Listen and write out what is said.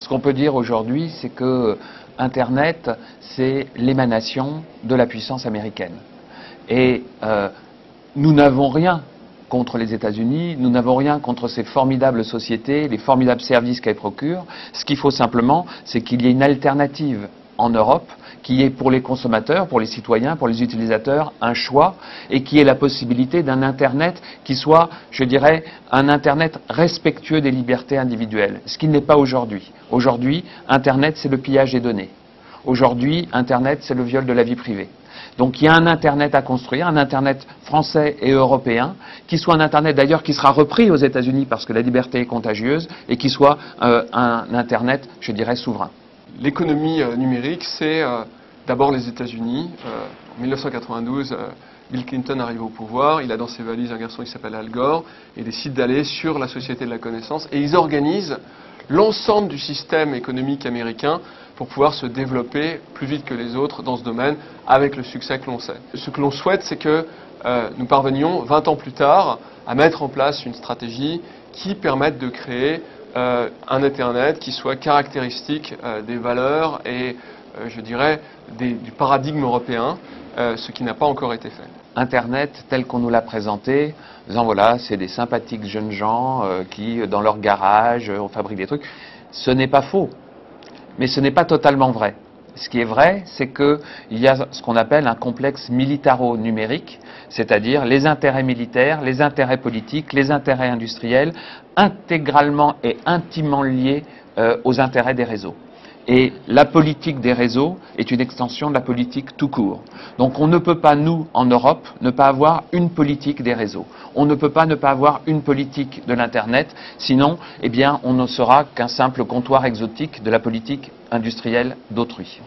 Ce qu'on peut dire aujourd'hui, c'est que Internet, c'est l'émanation de la puissance américaine. Et nous n'avons rien contre les États-Unis, nous n'avons rien contre ces formidables sociétés, les formidables services qu'elles procurent. Ce qu'il faut simplement, c'est qu'il y ait une alternative en Europe, qui est pour les consommateurs, pour les citoyens, pour les utilisateurs, un choix, et qui ait la possibilité d'un Internet qui soit, je dirais, un Internet respectueux des libertés individuelles, ce qui n'est pas aujourd'hui. Aujourd'hui, Internet, c'est le pillage des données. Aujourd'hui, Internet, c'est le viol de la vie privée. Donc il y a un Internet à construire, un Internet français et européen, qui soit un Internet d'ailleurs qui sera repris aux États-Unis parce que la liberté est contagieuse, et qui soit un Internet, je dirais, souverain. L'économie numérique, c'est d'abord les États-Unis. En 1992, Bill Clinton arrive au pouvoir, il a dans ses valises un garçon qui s'appelle Al Gore, et décide d'aller sur la société de la connaissance, et ils organisent l'ensemble du système économique américain pour pouvoir se développer plus vite que les autres dans ce domaine, avec le succès que l'on sait. Ce que l'on souhaite, c'est que nous parvenions, 20 ans plus tard, à mettre en place une stratégie qui permette de créer un Internet qui soit caractéristique des valeurs et, je dirais, du paradigme européen, ce qui n'a pas encore été fait. Internet, tel qu'on nous l'a présenté, en disant voilà, c'est des sympathiques jeunes gens qui, dans leur garage, on fabrique des trucs. Ce n'est pas faux, mais ce n'est pas totalement vrai. Ce qui est vrai, c'est qu'il y a ce qu'on appelle un complexe militaro-numérique, c'est-à-dire les intérêts militaires, les intérêts politiques, les intérêts industriels, intégralement et intimement liés aux intérêts des réseaux. Et la politique des réseaux est une extension de la politique tout court. Donc on ne peut pas, nous, en Europe, ne pas avoir une politique des réseaux. On ne peut pas ne pas avoir une politique de l'Internet, sinon, eh bien, on ne sera qu'un simple comptoir exotique de la politique industrielle d'autrui.